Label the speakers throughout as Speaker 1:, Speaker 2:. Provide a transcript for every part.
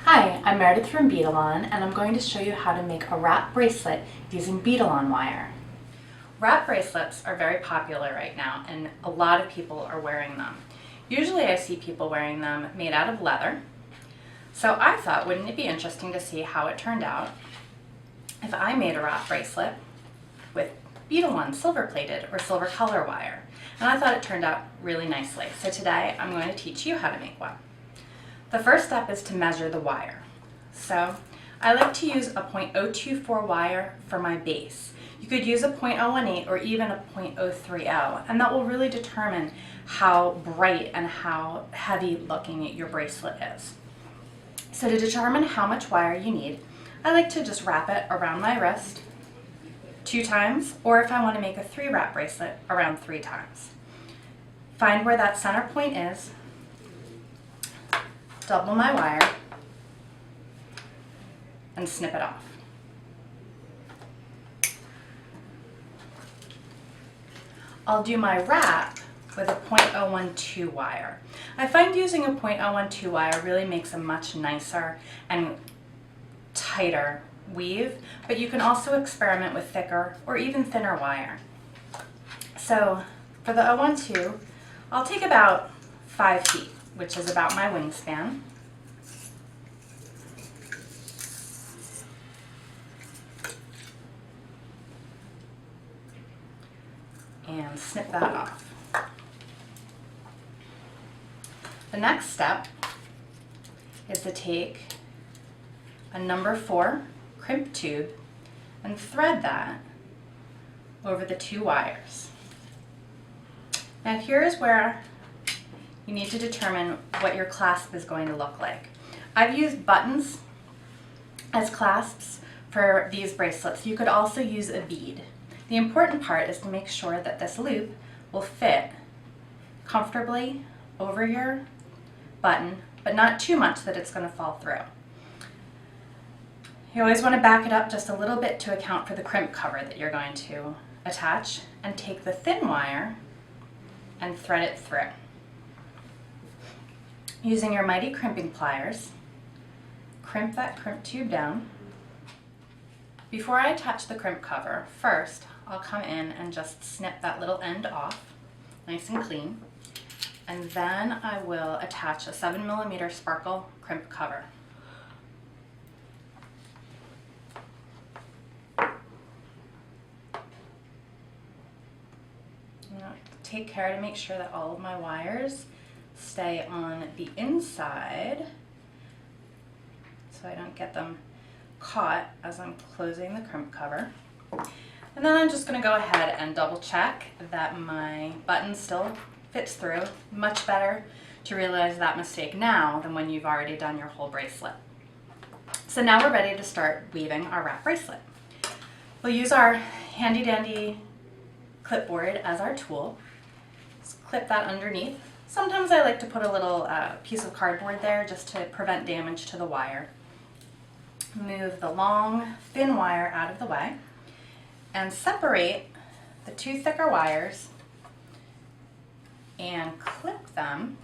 Speaker 1: Hi, I'm Meredith from Beadalon, and I'm going to show you how to make a wrap bracelet using Beadalon wire. Wrap bracelets are very popular right now, and a lot of people are wearing them. Usually I see people wearing them made out of leather. So I thought, wouldn't it be interesting to see how it turned out if I made a wrap bracelet with Beadalon silver plated or silver color wire. And I thought it turned out really nicely. So today I'm going to teach you how to make one. The first step is to measure the wire. So I like to use a .024 wire for my base. You could use a .018 or even a .030, and that will really determine how bright and how heavy looking your bracelet is. So to determine how much wire you need, I like to just wrap it around my wrist 2 times, or if I want to make a 3-wrap bracelet, around 3 times. Find where that center point is, double my wire, and snip it off. I'll do my wrap with a .012 wire. I find using a .012 wire really makes a much nicer and tighter weave, but you can also experiment with thicker or even thinner wire. So for the 012, I'll take about 5 feet, which is about my wingspan. And snip that off. The next step is to take a number 4 crimp tube and thread that over the 2 wires. Now here is where you need to determine what your clasp is going to look like. I've used buttons as clasps for these bracelets. You could also use a bead. The important part is to make sure that this loop will fit comfortably over your button, but not too much that it's going to fall through. You always want to back it up just a little bit to account for the crimp cover that you're going to attach, and take the thin wire and thread it through. Using your mighty crimping pliers, crimp that crimp tube down. Before I attach the crimp cover, first I'll come in and just snip that little end off, nice and clean, and then I will attach a 7mm sparkle crimp cover. Take care to make sure that all of my wires stay on the inside so I don't get them caught as I'm closing the crimp cover. And then I'm just going to go ahead and double check that my button still fits through. Much better to realize that mistake now than when you've already done your whole bracelet. So now we're ready to start weaving our wrap bracelet. We'll use our handy dandy clipboard as our tool. Just clip that underneath. Sometimes I like to put a little piece of cardboard there just to prevent damage to the wire. Move the long, thin wire out of the way and separate the 2 thicker wires and clip them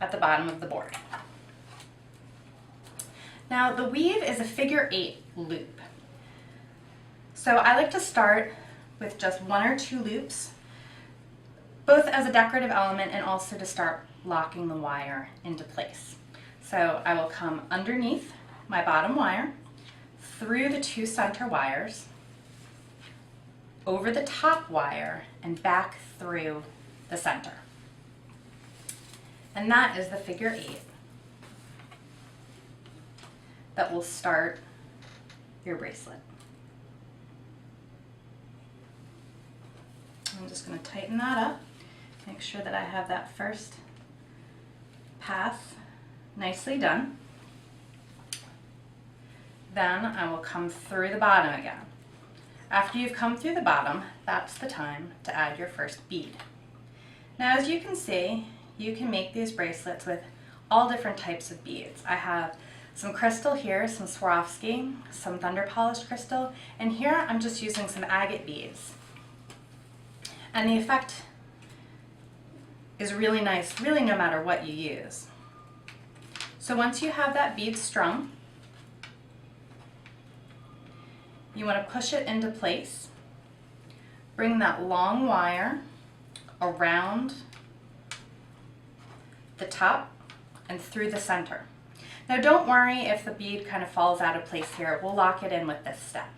Speaker 1: at the bottom of the board. Now the weave is a figure 8 loop. So I like to start with just 1 or 2 loops, both as a decorative element and also to start locking the wire into place. So I will come underneath my bottom wire, through the 2 center wires, over the top wire, and back through the center. And that is the figure 8 that will start your bracelet. I'm just going to tighten that up, make sure that I have that first pass nicely done. Then I will come through the bottom again. After you've come through the bottom, that's the time to add your first bead. Now as you can see, you can make these bracelets with all different types of beads. I have some crystal here, some Swarovski, some thunder polished crystal, and here I'm just using some agate beads. And the effect is really nice, really no matter what you use. So once you have that bead strung, you want to push it into place. Bring that long wire around the top and through the center. Now don't worry if the bead kind of falls out of place here. We'll lock it in with this step.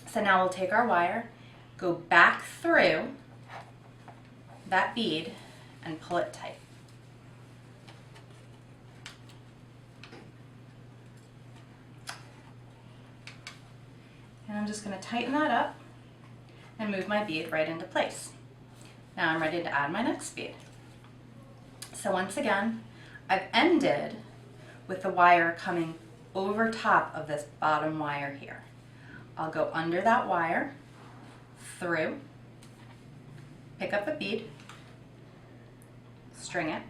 Speaker 1: So now we'll take our wire, go back through that bead and pull it tight. And I'm just going to tighten that up and move my bead right into place. Now I'm ready to add my next bead. So once again, I've ended with the wire coming over top of this bottom wire here. I'll go under that wire, through, pick up a bead, string it,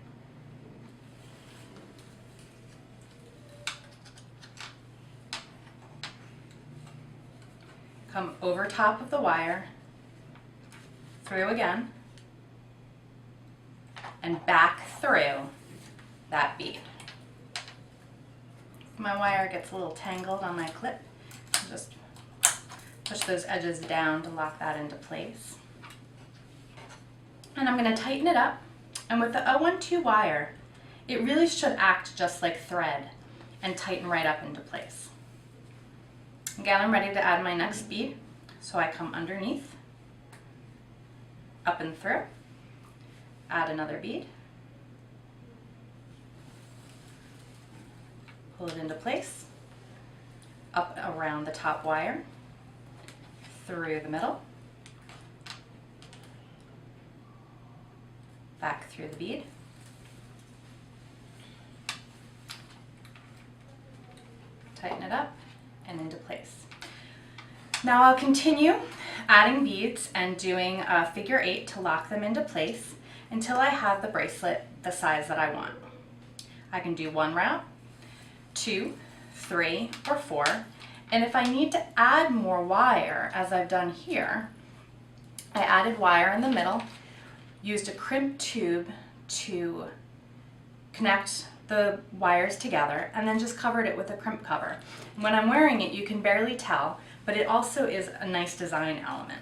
Speaker 1: come over top of the wire, through again, and back through that bead. If my wire gets a little tangled on my clip, I'll just push those edges down to lock that into place. And I'm going to tighten it up, and with the 012 wire, it really should act just like thread and tighten right up into place. Again, I'm ready to add my next bead, so I come underneath, up and through, add another bead, pull it into place, up around the top wire, through the middle, back through the bead, tighten it up, and into place. Now I'll continue adding beads and doing a figure 8 to lock them into place until I have the bracelet the size that I want. I can do 1 round, 2, 3, or 4, and if I need to add more wire, as I've done here, I added wire in the middle, used a crimp tube to connect the wires together, and then just covered it with a crimp cover. When I'm wearing it, you can barely tell, but it also is a nice design element.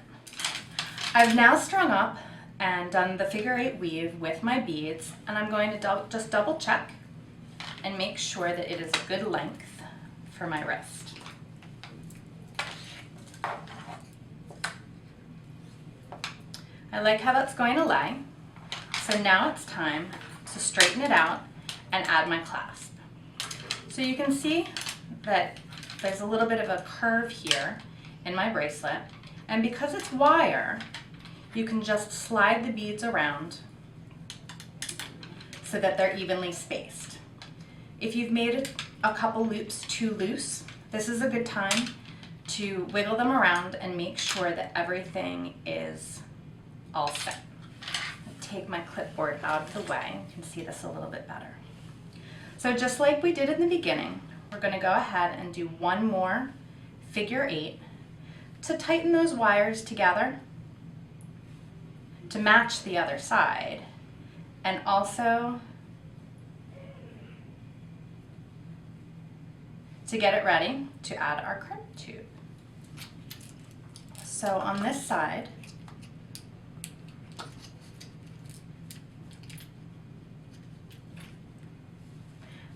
Speaker 1: I've now strung up and done the figure 8 weave with my beads, and I'm going to just double check and make sure that it is a good length for my wrist. I like how that's going to lay, so now it's time to straighten it out and add my clasp. So you can see that there's a little bit of a curve here in my bracelet, and because it's wire, you can just slide the beads around so that they're evenly spaced. If you've made a couple loops too loose, this is a good time to wiggle them around and make sure that everything is all set. I'll take my clipboard out of the way. You can see this a little bit better. So just like we did in the beginning, we're going to go ahead and do one more figure 8 to tighten those wires together to match the other side, and also to get it ready to add our crimp tube. So on this side,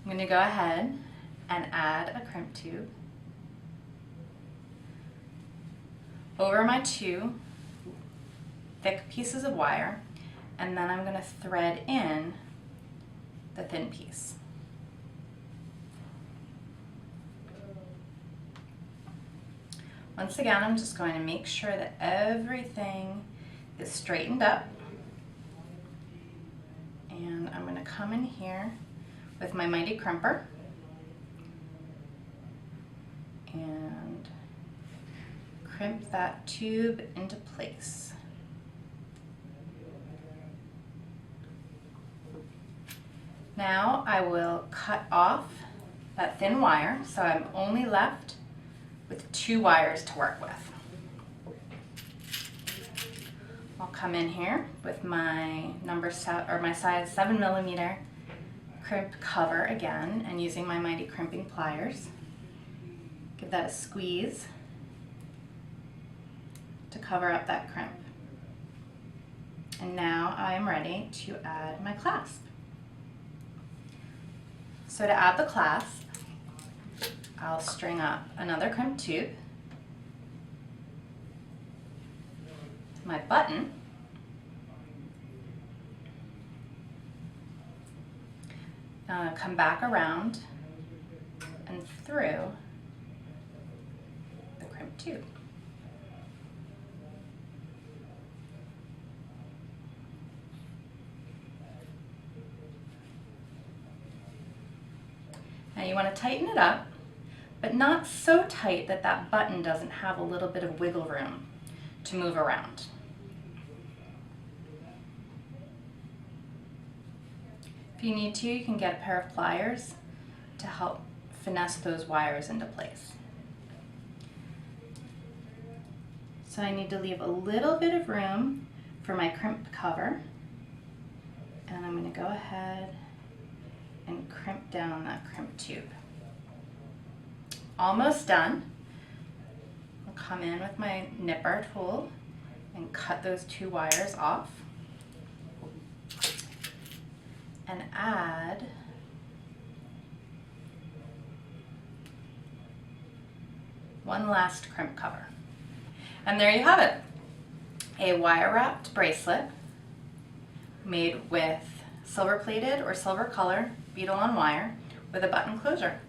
Speaker 1: I'm going to go ahead and add a crimp tube over my 2 thick pieces of wire, and then I'm going to thread in the thin piece. Once again, I'm just going to make sure that everything is straightened up, and I'm going to come in here with my mighty crimper and crimp that tube into place. Now I will cut off that thin wire, so I'm only left with 2 wires to work with. I'll come in here with my my size 7mm crimp cover again, and using my mighty crimping pliers, give that a squeeze to cover up that crimp. And now I am ready to add my clasp. So to add the clasp, I'll string up another crimp tube, my button, come back around and through the crimp tube. Now you want to tighten it up, but not so tight that that button doesn't have a little bit of wiggle room to move around. If you need to, you can get a pair of pliers to help finesse those wires into place. So I need to leave a little bit of room for my crimp cover, and I'm going to go ahead and crimp down that crimp tube. Almost done. I'll come in with my nipper tool and cut those two wires off and add one last crimp cover. And there you have it, a wire wrapped bracelet made with silver plated or silver color Beadalon wire with a button closure.